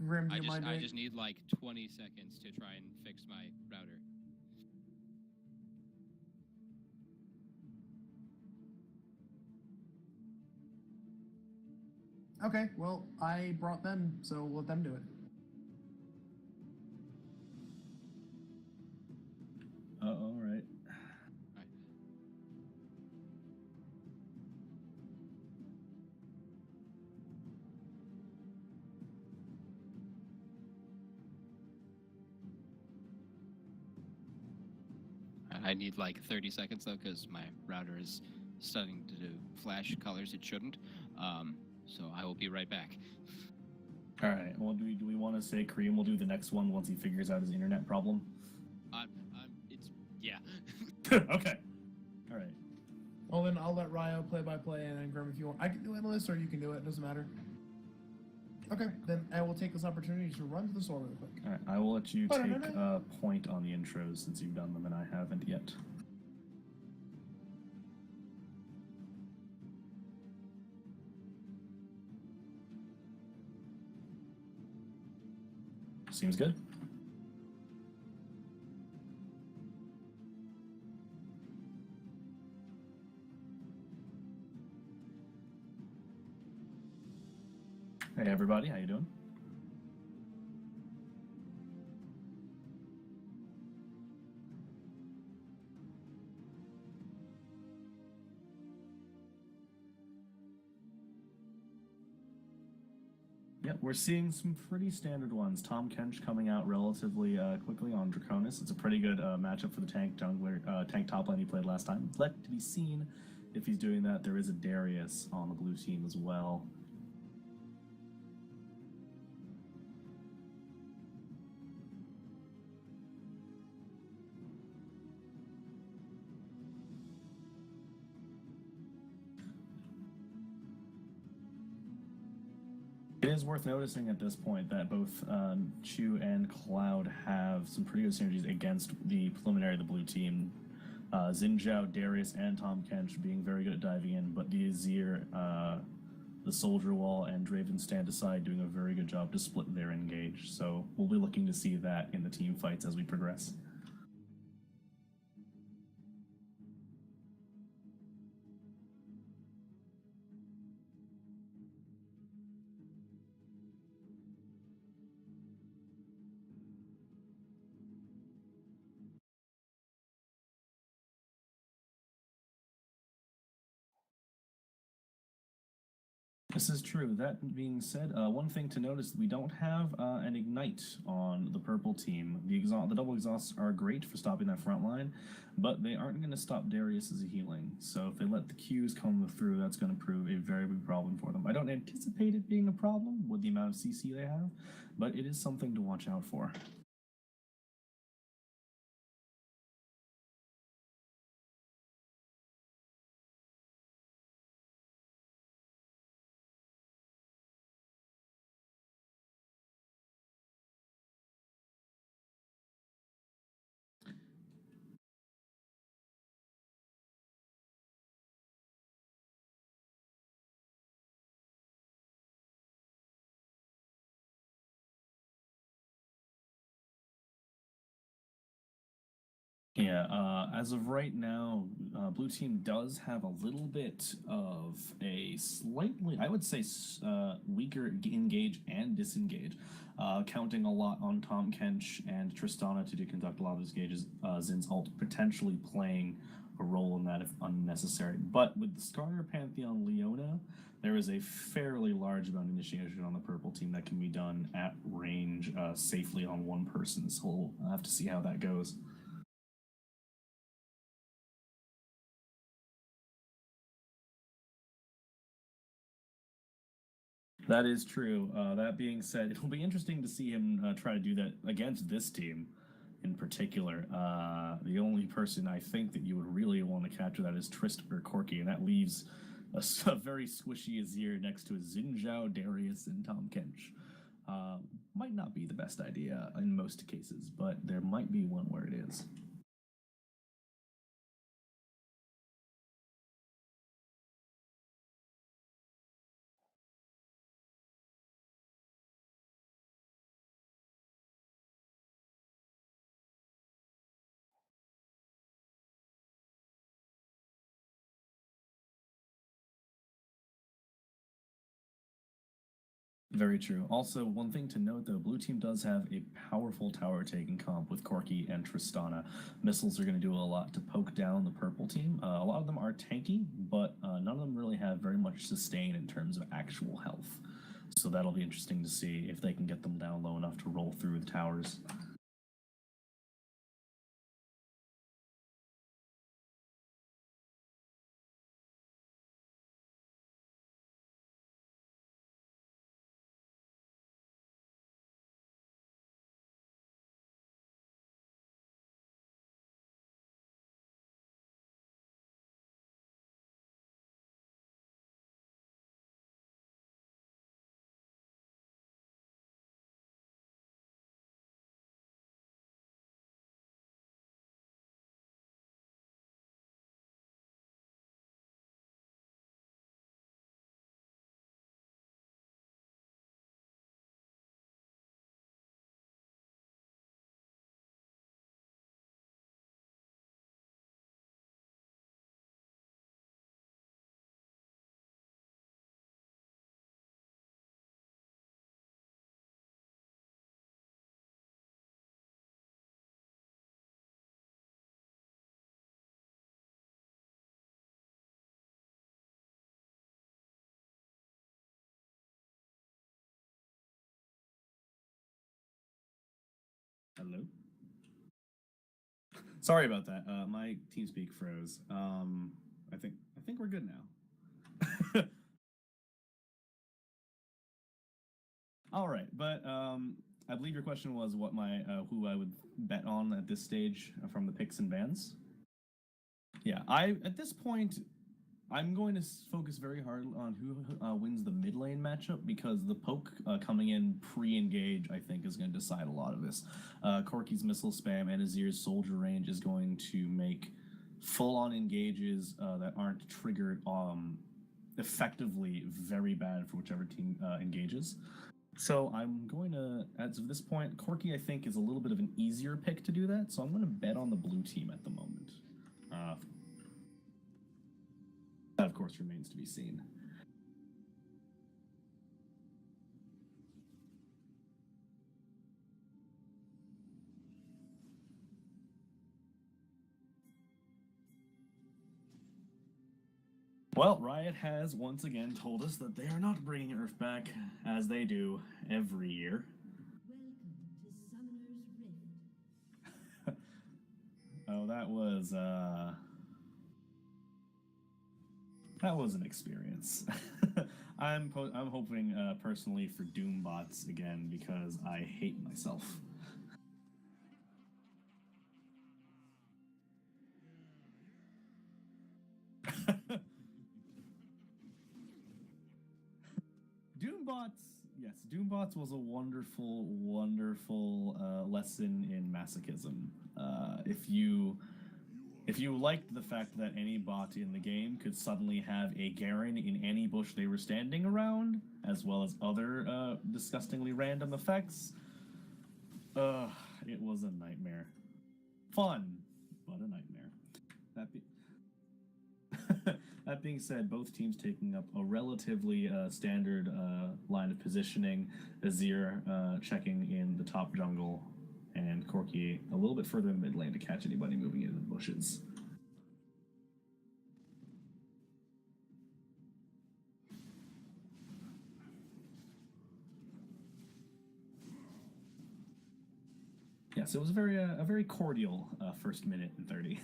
Grim, do you mind I just need like 20 seconds to try and fix my router. Okay, well, I brought them, so let them do it. All right. Right. I need like 30 seconds though, because my router is starting to do flash colors it shouldn't. So I will be right back. All right. Well, do we want to say Kareem will do the next one once he figures out his internet problem? Yeah. Okay. All right. Well, then I'll let Ryo play by play, and then Grim, if you want, I can do it, Melissa, or you can do it. It doesn't matter. Okay, then I will take this opportunity to run to the store really quick. All right. I will let you take a point on the intros since you've done them and I haven't yet. Seems good. Hey everybody, how you doing? Yep, we're seeing some pretty standard ones. Tom Kench coming out relatively quickly on Draconis. It's a pretty good matchup for the tank jungler, tank top lane he played last time. Let to be seen if he's doing that. There is a Darius on the blue team as well. It is worth noticing at this point that both Chu and Cloud have some pretty good synergies against the preliminary of the blue team. Xin Zhao, Darius, and Tom Kench being very good at diving in, but the Azir, the Soldier Wall, and Draven stand aside doing a very good job to split their engage. So we'll be looking to see that in the team fights as we progress. This is true. That being said, one thing to notice, we don't have an Ignite on the purple team. The double exhausts are great for stopping that front line, but they aren't going to stop Darius's healing. So if they let the Qs come through, that's going to prove a very big problem for them. I don't anticipate it being a problem with the amount of CC they have, but it is something to watch out for. Yeah, as of right now, blue team does have a little bit of a slightly, I would say, weaker engage and disengage, counting a lot on Tom Kench and Tristana to conduct a lot of his engages. Zin's ult potentially playing a role in that if unnecessary. But with the Skarner Pantheon Leona, there is a fairly large amount of initiation on the purple team that can be done at range safely on one person. So we'll have to see how that goes. That is true. That being said, it'll be interesting to see him try to do that against this team in particular. The only person I think that you would really want to capture that is Trist or Corky, and that leaves a very squishy Azir next to a Xin Zhao, Darius, and Tom Kench. Might not be the best idea in most cases, but there might be one where it is. Very true. Also, one thing to note though, blue team does have a powerful tower taking comp with Corki and Tristana. Missiles are going to do a lot to poke down the purple team. A lot of them are tanky, but none of them really have very much sustain in terms of actual health. So that'll be interesting to see if they can get them down low enough to roll through the towers. Hello. Sorry about that. My TeamSpeak froze. I think we're good now. All right, but I believe your question was what my who I would bet on at this stage from the picks and bans. Yeah, I at this point I'm going to focus very hard on who wins the mid lane matchup because the poke coming in pre-engage I think is going to decide a lot of this. Corki's missile spam and Azir's soldier range is going to make full-on engages that aren't triggered effectively very bad for whichever team engages. So I'm going to, as of this point, Corki I think is a little bit of an easier pick to do that. So I'm going to bet on the blue team at the moment. That of course remains to be seen. Well, Riot has once again told us that they are not bringing Earth back, as they do every year. Welcome to Summoner's Rift. Oh, that was an experience. I'm hoping personally for Doom bots again because I hate myself. Doombots was a wonderful, wonderful lesson in masochism. If you liked the fact that any bot in the game could suddenly have a Garen in any bush they were standing around, as well as other disgustingly random effects, it was a nightmare. Fun, but a nightmare. That being said, both teams taking up a relatively standard line of positioning. Azir checking in the top jungle, and Corki a little bit further in mid lane to catch anybody moving into the bushes. Yes, it was a very cordial first minute and 30.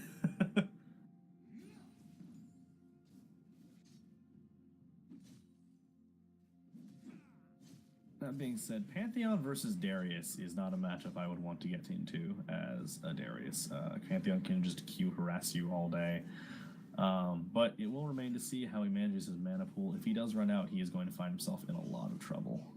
That being said, Pantheon versus Darius is not a matchup I would want to get into as a Darius. Pantheon can just Q harass you all day. But it will remain to see how he manages his mana pool. If he does run out, he is going to find himself in a lot of trouble.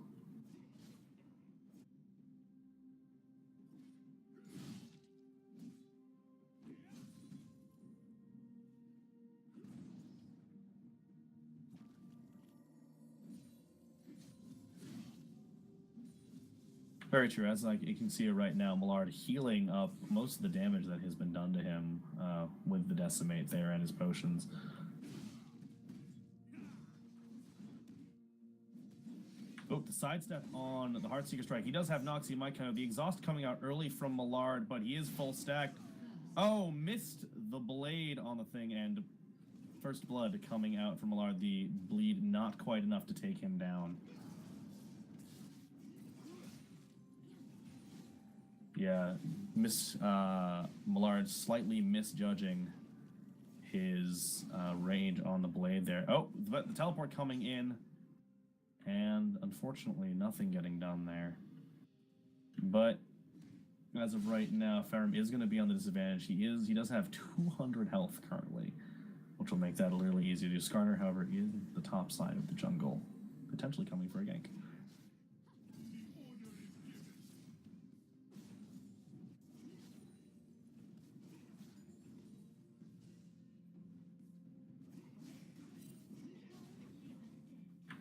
Very true. As you can see it right now, Millard healing up most of the damage that has been done to him with the Decimate there and his potions. Oh, sidestep on the Heartseeker Strike. He does have Nox, he might the exhaust coming out early from Millard, but he is full stacked. Oh, missed the blade on the thing, and first blood coming out from Millard. The bleed not quite enough to take him down. Yeah, Millard slightly misjudging his range on the blade there. Oh, but the teleport coming in, and unfortunately nothing getting done there. But as of right now, Ferrum is going to be on the disadvantage. He does have 200 health currently, which will make that a little easier to do. Skarner, however, is the top side of the jungle, potentially coming for a gank.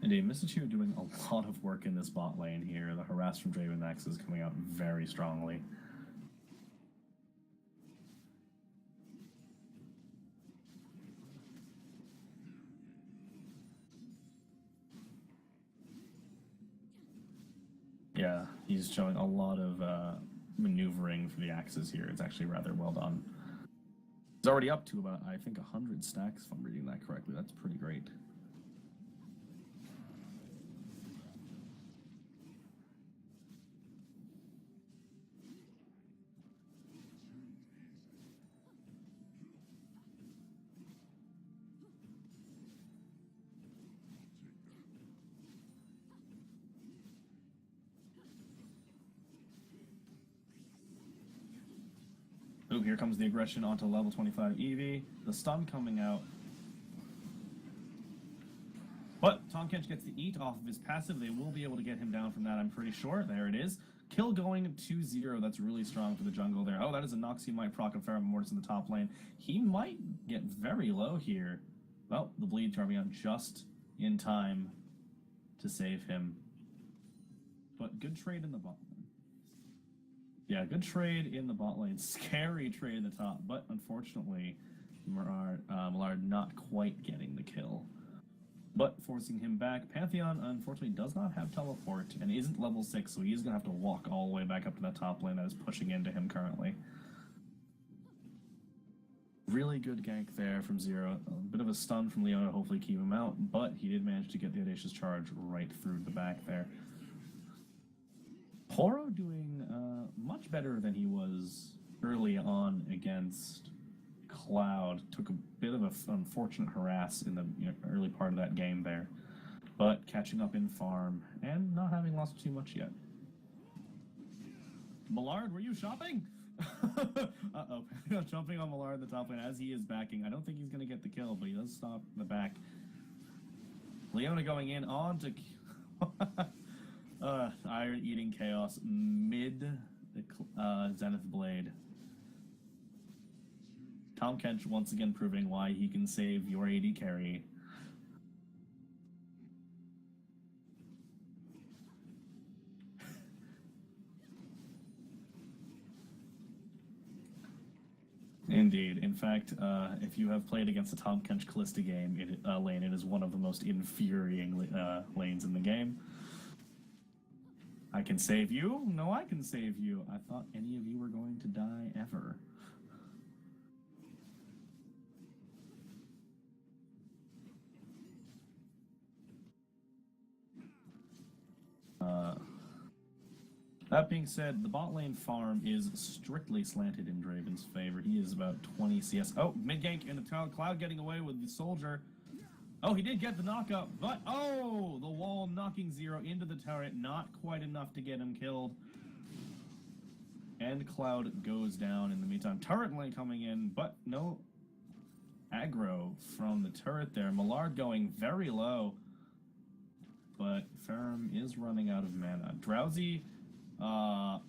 Indeed, Misachu doing a lot of work in this bot lane here. The harass from Draven X is coming out very strongly. Yeah, he's showing a lot of maneuvering for the axes here. It's actually rather well done. He's already up to about, I think, 100 stacks, if I'm reading that correctly. That's pretty great. Ooh, here comes the aggression onto level 25 Eevee. The stun coming out. But Tahm Kench gets the eat off of his passive. They will be able to get him down from that, I'm pretty sure. There it is. Kill going 2-0. That's really strong for the jungle there. Oh, that is a Nox. He might proc a Pheromone Mortis in the top lane. He might get very low here. Well, the bleed charming out just in time to save him. But good trade in the bot lane. Yeah, good trade in the bot lane. Scary trade in the top, but unfortunately, Millard not quite getting the kill. But forcing him back. Pantheon, unfortunately, does not have teleport and isn't level 6, so he is going to have to walk all the way back up to that top lane that is pushing into him currently. Really good gank there from Zero. A bit of a stun from Leona to hopefully keep him out, but he did manage to get the Audacious Charge right through the back there. Horo doing much better than he was early on against Cloud. Took a bit of an unfortunate harass in the early part of that game there, but catching up in farm and not having lost too much yet. Millard, were you shopping? Uh-oh. Jumping on Millard in the top lane as he is backing. I don't think he's going to get the kill, but he does stop in the back. Leona going in on to... Iron eating chaos mid the Zenith Blade. Tahm Kench once again proving why he can save your AD carry. Indeed. In fact, if you have played against a Tahm Kench Callista game lane, it is one of the most infuriating lanes in the game. I can save you? No, I can save you. I thought any of you were going to die ever. That being said, the bot lane farm is strictly slanted in Draven's favor. He is about 20 CS. Oh, mid gank and the Cloud getting away with the soldier. Oh, he did get the knockup, but oh, the wall knocking Zero into the turret, not quite enough to get him killed. And Cloud goes down in the meantime. Turret lane coming in, but no aggro from the turret there. Millard going very low, but Ferrum is running out of mana. Drowsy, run!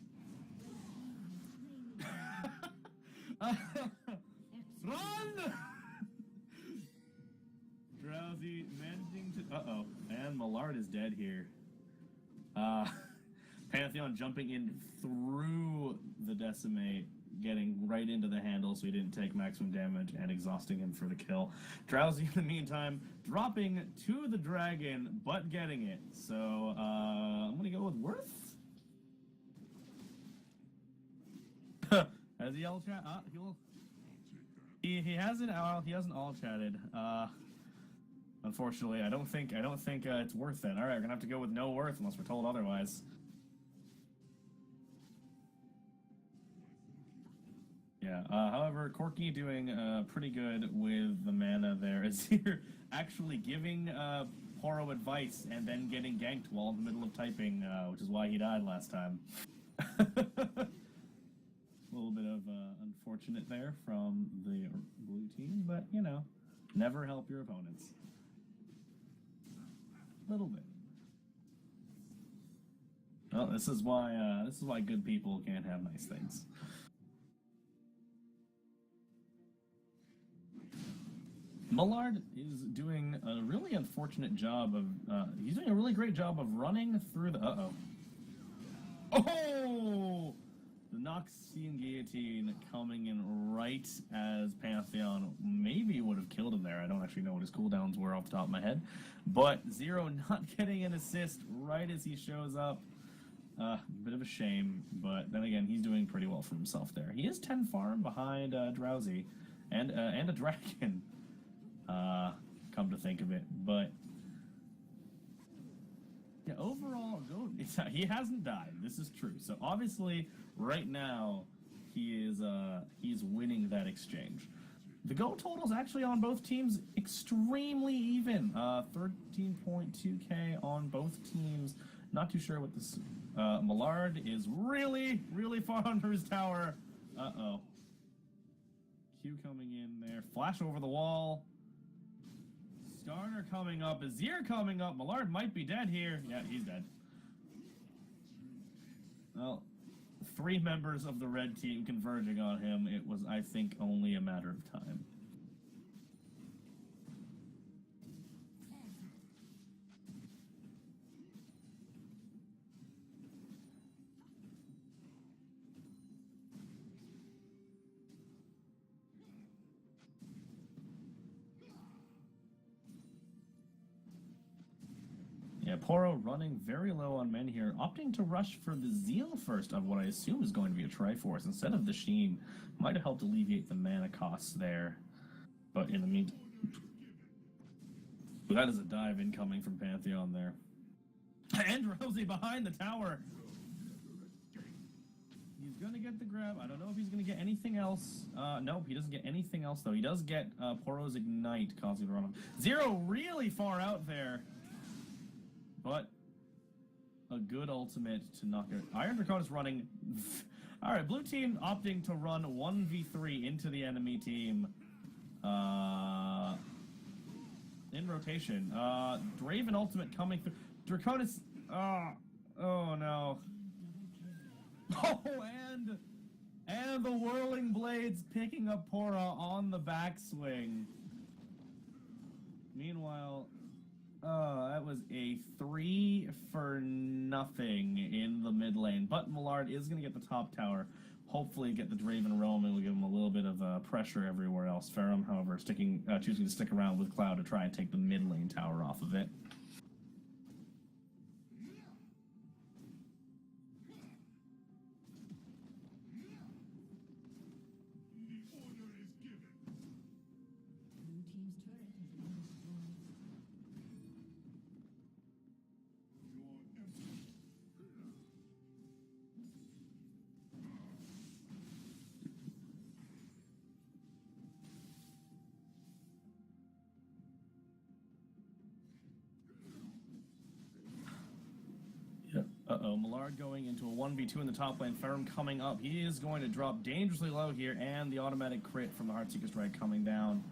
Drowsy managing to... Uh-oh. And Millard is dead here. Pantheon jumping in through the Decimate getting right into the handle so he didn't take maximum damage and exhausting him for the kill. Drowsy, in the meantime, dropping to the dragon, but getting it. So, I'm going to go with Worth. Has he all chat? He hasn't all chatted. Unfortunately, I don't think it's Worth then. All right, we're gonna have to go with no Worth unless we're told otherwise. Yeah. However, Corky doing pretty good with the mana there. Azir actually giving Poro advice and then getting ganked while in the middle of typing, which is why he died last time. A little bit of unfortunate there from the blue team, but you know, never help your opponents. A little bit. Well, this is why good people can't have nice things. Millard is doing a really unfortunate job of. He's doing a really great job of running through the. Oh! The Noxian Guillotine coming in right as Pantheon maybe would have killed him there. I don't actually know what his cooldowns were off the top of my head. But Zero not getting an assist right as he shows up. Bit of a shame, but then again, he's doing pretty well for himself there. He is 10 farm behind Drowsy and a dragon, come to think of it. But yeah, overall, he hasn't died. This is true. So obviously, right now, he's winning that exchange. The goal totals actually on both teams extremely even. 13.2k on both teams. Not too sure what this. Millard is really, really far under his tower. Q coming in there. Flash over the wall. Starner coming up, Azir coming up. Millard might be dead here. Yeah, he's dead. Well, 3 members of the red team converging on him. It was, I think, only a matter of time. Yeah, Poro running very low on men here, opting to rush for the Zeal first of what I assume is going to be a Triforce instead of the Sheen. Might have helped alleviate the mana costs there. But in the meantime, that is a dive incoming from Pantheon there. And Rosie behind the tower. He's going to get the grab. I don't know if he's going to get anything else. Nope, he doesn't get anything else, though. He does get Poro's Ignite, causing the run on. Zero really far out there. But a good ultimate to knock it. Iron Draconis running. All right, blue team opting to run 1v3 into the enemy team. In rotation. Draven ultimate coming through. Draconis. Oh no. Oh, and the Whirling Blades picking up Pora on the backswing. Meanwhile. That was a 3 for nothing in the mid lane. But Millard is going to get the top tower. Hopefully get the Draven roaming. We'll give him a little bit of pressure everywhere else. Ferrum, however, choosing to stick around with Cloud to try and take the mid lane tower off of it. Millard going into a 1v2 in the top lane. Ferrum coming up. He is going to drop dangerously low here, and the automatic crit from the Heartseeker Strike coming down.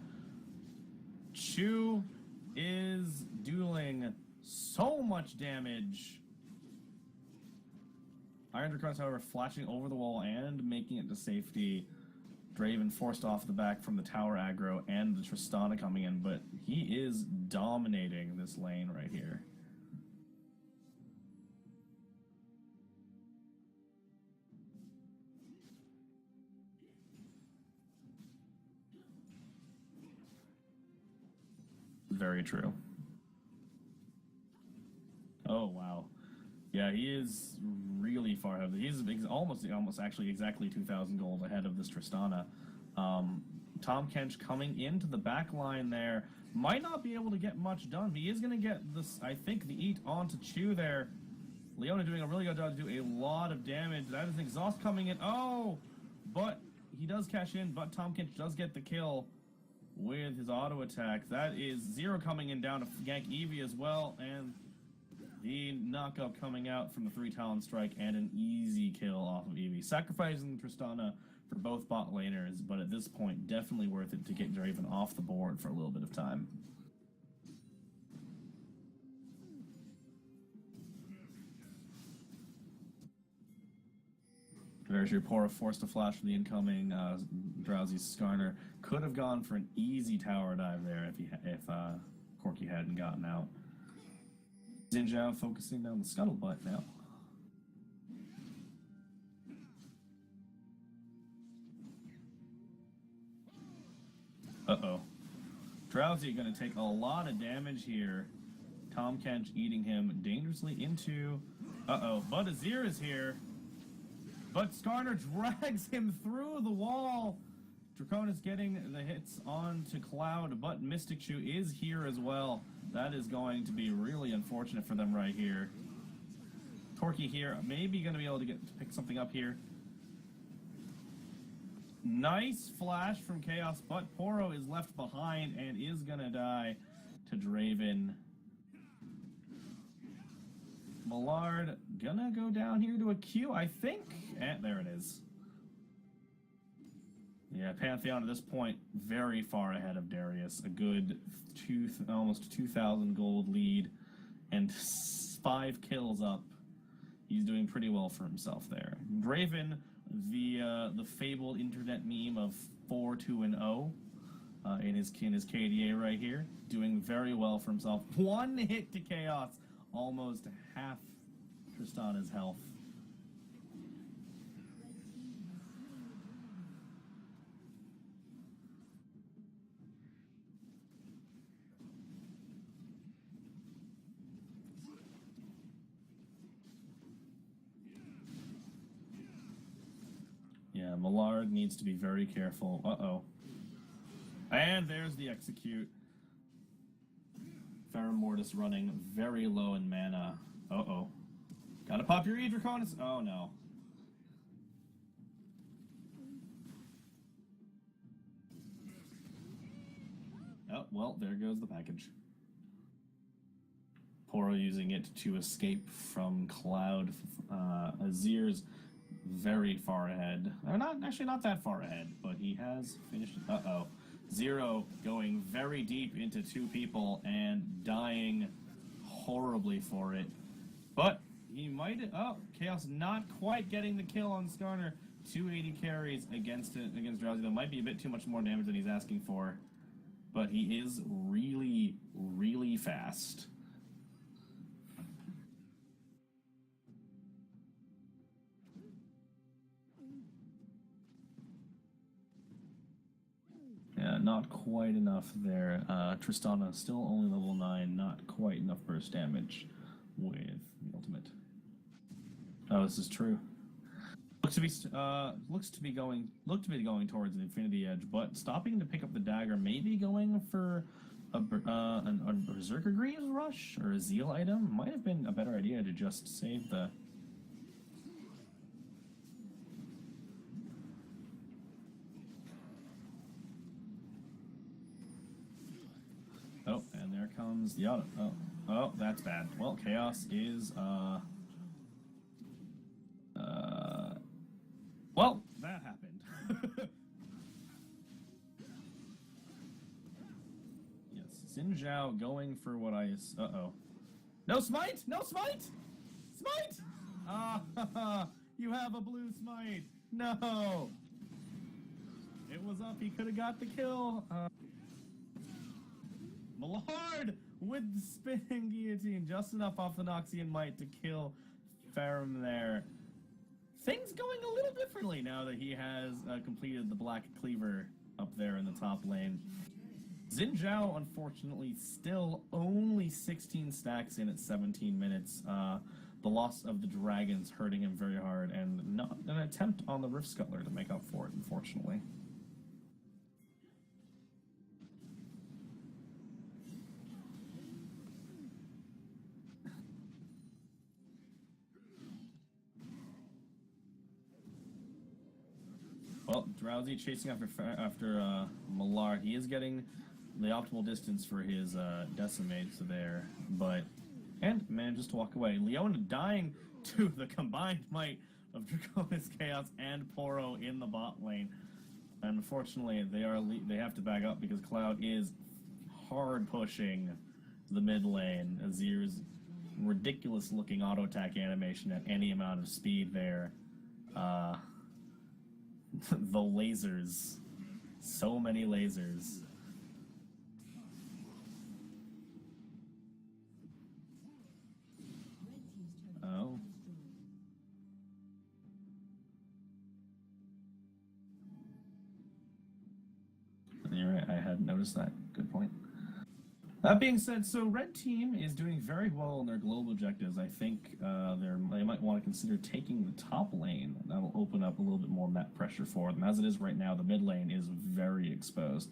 Chu is dealing so much damage. Iron Draconis, however, flashing over the wall and making it to safety. Draven forced off the back from the tower aggro and the Tristana coming in, but he is dominating this lane right here. very true. Oh, wow. Yeah, he is really far ahead. He's almost actually exactly 2,000 gold ahead of this Tristana. Tom Kench coming into the back line there. Might not be able to get much done. He is going to get this, I think, the eat onto Chew there. Leona doing a really good job to do a lot of damage. That is an exhaust coming in. Oh! But he does cash in, but Tom Kench does get the kill with his auto attack. That is Zero coming in down to gank Eevee as well, and the knockup coming out from the 3 Talon Strike and an easy kill off of Eevee. Sacrificing Tristana for both bot laners, but at this point, definitely worth it to get Draven off the board for a little bit of time. Very sure Pora forced a flash from the incoming Drowsy Skarner. Could have gone for an easy tower dive there if Corki hadn't gotten out. Xin Zhao focusing down the scuttlebutt now. Uh-oh. Drowsy going to take a lot of damage here. Tom Kench eating him dangerously into... Uh-oh. But Azir is here. But Skarner drags him through the wall. Draconis getting the hits onto Cloud, but Mystic Shoe is here as well. That is going to be really unfortunate for them right here. Corki here, maybe going to be able to pick something up here. Nice flash from Chaos, but Poro is left behind and is going to die to Draven. Millard gonna go down here to a Q, I think. And there it is. Yeah, Pantheon at this point very far ahead of Darius. A good almost 2,000 gold lead and 5 kills up. He's doing pretty well for himself there. Draven, the fabled internet meme of 4-2-0 in his KDA right here, doing very well for himself. 1 hit to Chaos, almost half Tristana's health. Yeah, Millard needs to be very careful. Uh-oh. And there's the execute. Pheramortis running very low in mana. Uh-oh. Gotta pop your Draconis. Oh, no. Oh, well, there goes the package. Poro using it to escape from Cloud. Azir's very far ahead. Or not that far ahead, but he has finished. Uh-oh. Zero going very deep into 2 people and dying horribly for it. But he might... Oh, Chaos not quite getting the kill on Skarner. 280 carries against Drowsy. That might be a bit too much more damage than he's asking for. But he is really, really fast. Yeah, not quite enough there. Tristana still only level 9, not quite enough burst damage with the ultimate. Oh, this is true. Looks to be going towards an Infinity Edge, but stopping to pick up the dagger, maybe going for a Berserker Greaves rush or a Zeal item. Might have been a better idea to just save the... Oh, and there comes the auto. Oh, that's bad. Well, Chaos is, well, that happened. Yes, Xin Zhao going for what I... Uh-oh. No smite! No smite! Smite! Ah, you have a blue smite! No! It was up, he could have got the kill. Millard with the spinning guillotine, just enough off the Noxian Might to kill Farum there. Things going a little differently now that he has completed the Black Cleaver up there in the top lane. Xin Zhao, unfortunately, still only 16 stacks in at 17 minutes. The loss of the dragons hurting him very hard, and not an attempt on the Rift Scuttler to make up for it, unfortunately. Well, Drowsy chasing after Millard. He is getting the optimal distance for his decimates there, and manages to walk away. Leona dying to the combined might of Draconis Chaos and Poro in the bot lane. Unfortunately, they have to back up because Cloud is hard pushing the mid lane. Azir's ridiculous looking auto attack animation at any amount of speed there. The lasers. So many lasers. Oh. You're right, I hadn't noticed that. Good point. That being said, so Red Team is doing very well in their global objectives. I think they might want to consider taking the top lane. That'll open up a little bit more map pressure for them. As it is right now, the mid lane is very exposed,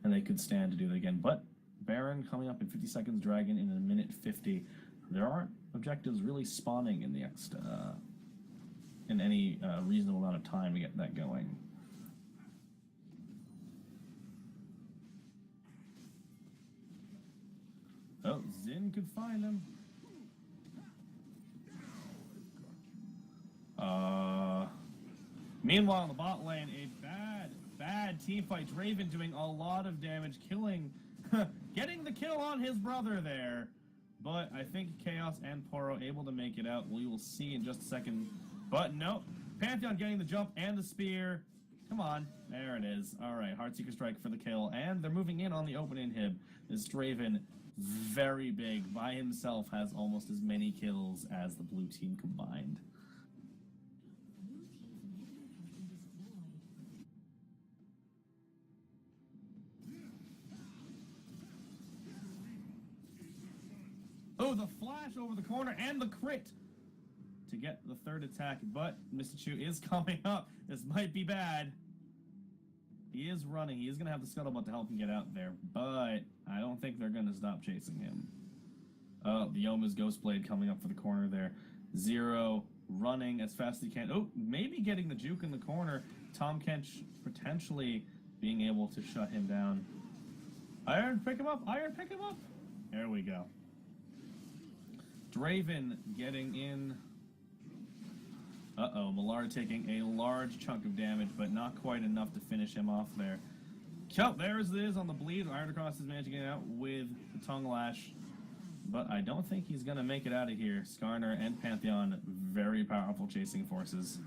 and they could stand to do that again. But Baron coming up in 50 seconds, Dragon in a minute 50. There aren't objectives really spawning in the next in any reasonable amount of time to get that going. Oh, Xin could find him. Meanwhile, in the bot lane, a bad team fight. Draven doing a lot of damage, killing, getting the kill on his brother there. But I think Chaos and Poro able to make it out. We will see in just a second. But no, Pantheon getting the jump and the spear. Come on, there it is. All right, Heartseeker Strike for the kill, and they're moving in on the open inhib. This Draven, very big, by himself, has almost as many kills as the blue team combined. Oh, the flash over the corner and the crit to get the third attack, but Mistachu is coming up. This might be bad. He is running. He is going to have the scuttlebutt to help him get out there, but I don't think they're going to stop chasing him. Oh, the Yoma's Ghostblade coming up for the corner there. Zero running as fast as he can. Oh, maybe getting the juke in the corner. Tom Kench potentially being able to shut him down. Iron, pick him up. Iron, pick him up. There we go. Draven getting in. Uh-oh, Millard taking a large chunk of damage, but not quite enough to finish him off there. There it is on the bleed. Ironcross is managing to get out with the Tongue Lash, but I don't think he's going to make it out of here. Skarner and Pantheon, very powerful chasing forces.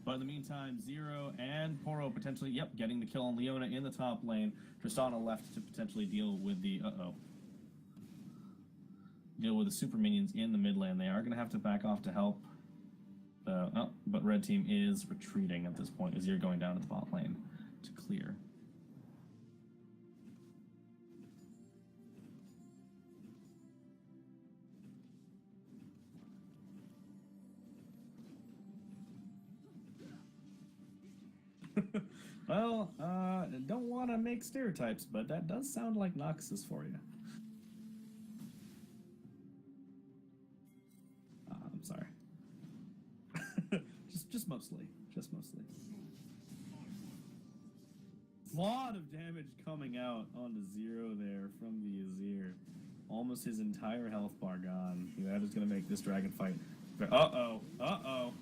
But in the meantime, Zero and Poro potentially, getting the kill on Leona in the top lane. Tristana left to potentially deal with the, deal with the super minions in the mid lane. They are going to have to back off to help. But Red Team is retreating at this point as you're going down to the bot lane to clear. Well, don't want to make stereotypes, but that does sound like Noxus for you. I'm sorry. Just mostly. A lot of damage coming out onto Zero there from the Azir. Almost his entire health bar gone. That is going to make this dragon fight. Uh-oh.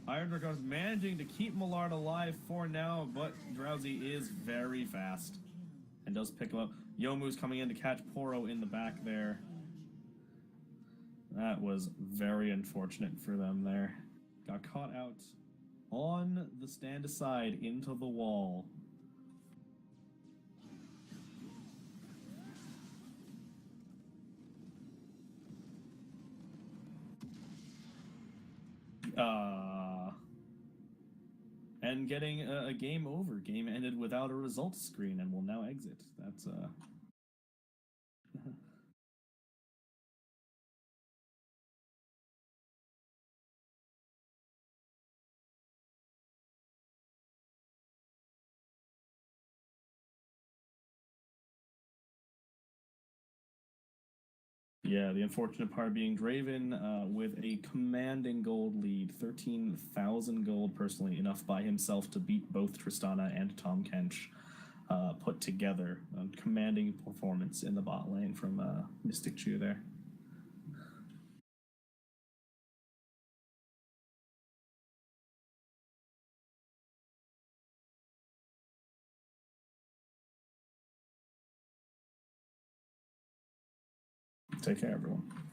Iron Draconis managing to keep Millard alive for now, but Drowsy is very fast and does pick him up. Yomu's coming in to catch Poro in the back there. That was very unfortunate for them there. Got caught out on the stand aside into the wall. and getting a game over. Game ended without a results screen and will now exit. That's Yeah, the unfortunate part being Draven with a commanding gold lead, 13,000 gold personally, enough by himself to beat both Tristana and Tom Kench put together. Commanding performance in the bot lane from Mystic Chew there. Take care, everyone.